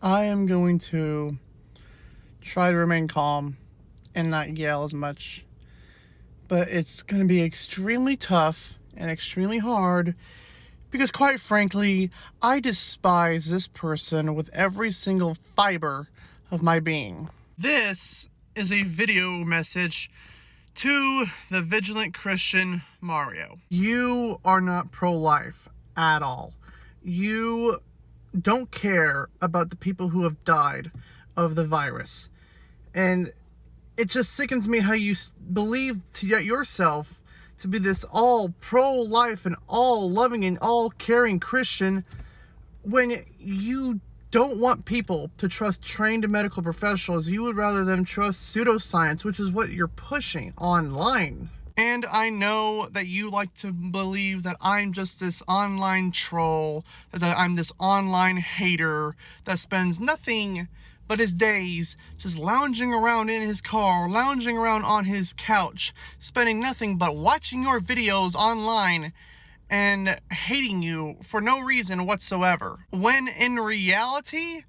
I am going to try to remain calm and not yell as much. But it's going to be extremely tough and extremely hard because, quite frankly, I despise this person with every single fiber of my being. This is a video message to the Vigilant Christian Mario. You are not pro-life at all. You don't care about the people who have died of the virus. And it just sickens me how you believe to yourself to be this all pro-life and all loving and all caring Christian when you don't want people to trust trained medical professionals. You would rather them trust pseudoscience, which is what you're pushing online. And I know that you like to believe that I'm just this online troll, that I'm this online hater that spends nothing but his days just lounging around in his car, lounging around on his couch, spending nothing but watching your videos online and hating you for no reason whatsoever. When in reality,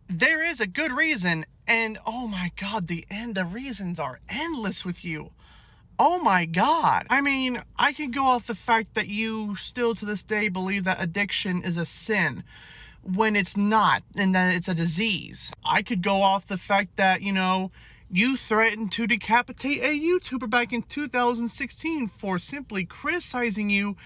there is a good reason, and oh my God, the reasons are endless with you. Oh my God. I mean, I can go off the fact that you still to this day believe that addiction is a sin when it's not, and that it's a disease. I could go off the fact that, you threatened to decapitate a YouTuber back in 2016 for simply criticizing you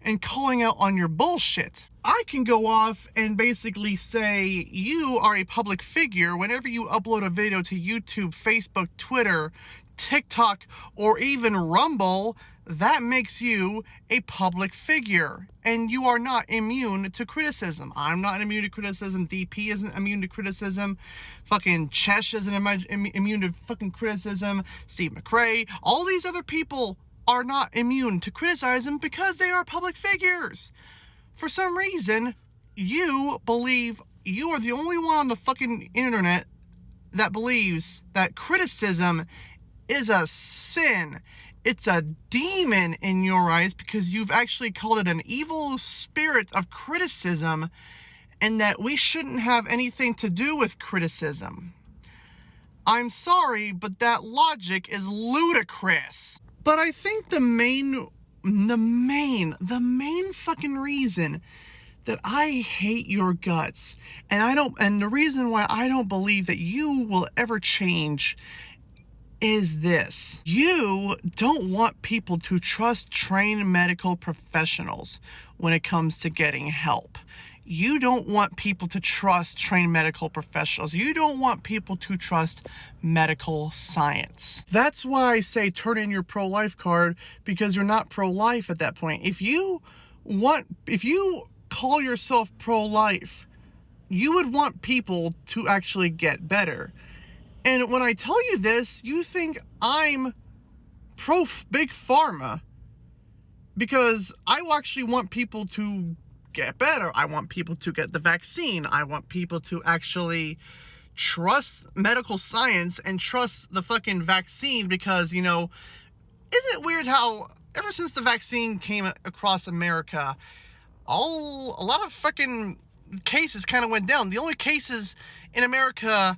and calling out on your bullshit. I can go off and basically say you are a public figure whenever you upload a video to YouTube, Facebook, Twitter, TikTok, or even Rumble. That makes you a public figure, and you are not immune to criticism. I'm not immune to criticism. DP isn't immune to criticism. Fucking Chesh isn't immune to fucking criticism. Steve McRae, all these other people are not immune to criticism because they are public figures. For some reason, you believe you are the only one on the fucking internet that believes that criticism is a sin. It's a demon in your eyes because you've actually called it an evil spirit of criticism, and that we shouldn't have anything to do with criticism. I'm sorry, but that logic is ludicrous. But I think the main fucking reason that I hate your guts, and the reason why I don't believe that you will ever change is this. You don't want people to trust trained medical professionals when it comes to getting help. You don't want people to trust trained medical professionals. You don't want people to trust medical science. That's why I say turn in your pro-life card, because you're not pro-life at that point. If you call yourself pro-life, you would want people to actually get better. And when I tell you this, you think I'm pro-big pharma, because I actually want people to get better. I want people to get the vaccine. I want people to actually trust medical science and trust the fucking vaccine, because, isn't it weird how ever since the vaccine came across America, a lot of fucking cases kind of went down. The only cases in America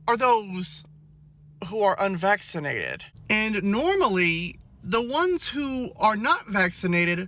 are those who are unvaccinated. And normally, the ones who are not vaccinated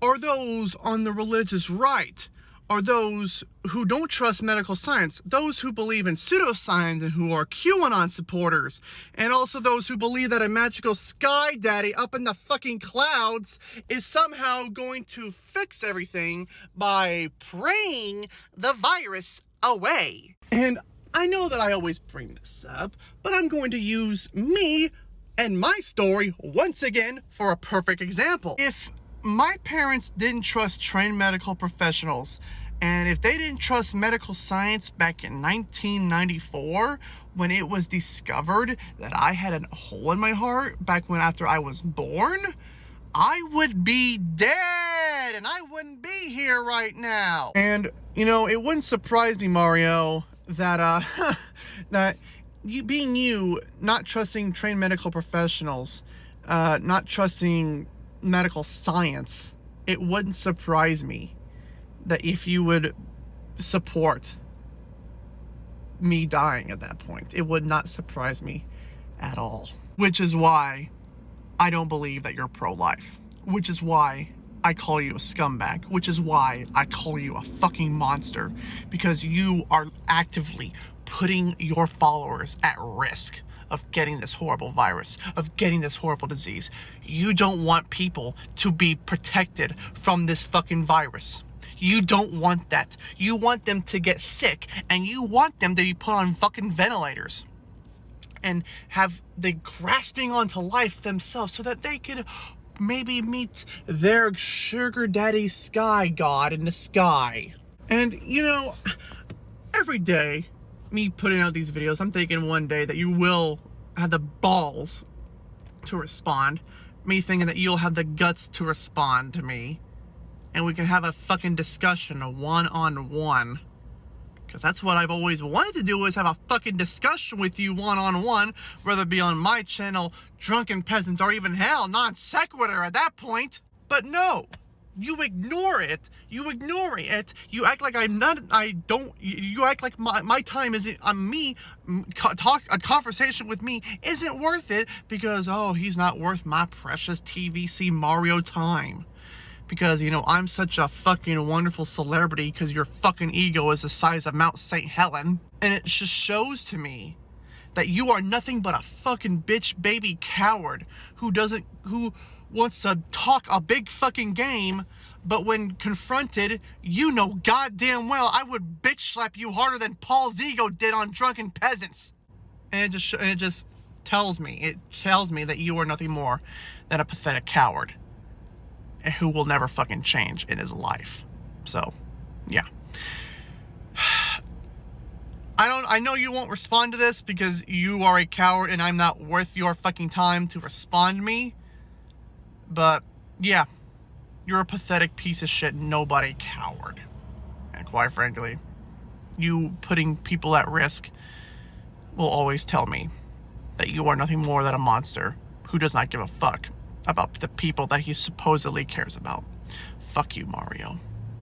are those on the religious right, are those who don't trust medical science, those who believe in pseudoscience and who are QAnon supporters, and also those who believe that a magical sky daddy up in the fucking clouds is somehow going to fix everything by praying the virus away. And I know that I always bring this up, but I'm going to use me and my story once again for a perfect example. If my parents didn't trust trained medical professionals, and if they didn't trust medical science back in 1994, when it was discovered that I had a hole in my heart after I was born, I would be dead and I wouldn't be here right now. And, it wouldn't surprise me, Mario, that that you not trusting trained medical professionals, not trusting medical science, it wouldn't surprise me that if you would support me dying at that point. It would not surprise me at all. Which is why I don't believe that you're pro-life. Which is why I call you a scumbag. Which is why I call you a fucking monster. Because you are actively putting your followers at risk of getting this horrible virus, of getting this horrible disease. You don't want people to be protected from this fucking virus. You don't want that. You want them to get sick, and you want them to be put on fucking ventilators and have the grasping onto life themselves so that they could maybe meet their sugar daddy sky god in the sky. And, you know, every day, me putting out these videos, I'm thinking one day that you will have the balls to respond. Me thinking that you'll have the guts to respond to me. And we can have a fucking discussion, a one-on-one. Because that's what I've always wanted to do, is have a fucking discussion with you one-on-one. Whether it be on my channel, Drunken Peasants, or even hell, Non Sequitur at that point. But no. You ignore it. You ignore it. You act like I'm not. I don't. You act like my time isn't on me. A conversation with me isn't worth it because, oh, he's not worth my precious TVC Mario time. Because, you know, I'm such a fucking wonderful celebrity because your fucking ego is the size of Mount St. Helen. And it just shows to me that you are nothing but a fucking bitch baby coward who wants to talk a big fucking game, but when confronted, you know goddamn well I would bitch slap you harder than Paul Zigo did on Drunken Peasants. And it just tells me that you are nothing more than a pathetic coward who will never fucking change in his life. So, yeah. I know you won't respond to this because you are a coward and I'm not worth your fucking time to respond to me. But, yeah, you're a pathetic piece of shit, nobody coward. And quite frankly, you putting people at risk will always tell me that you are nothing more than a monster who does not give a fuck about the people that he supposedly cares about. Fuck you, Mario.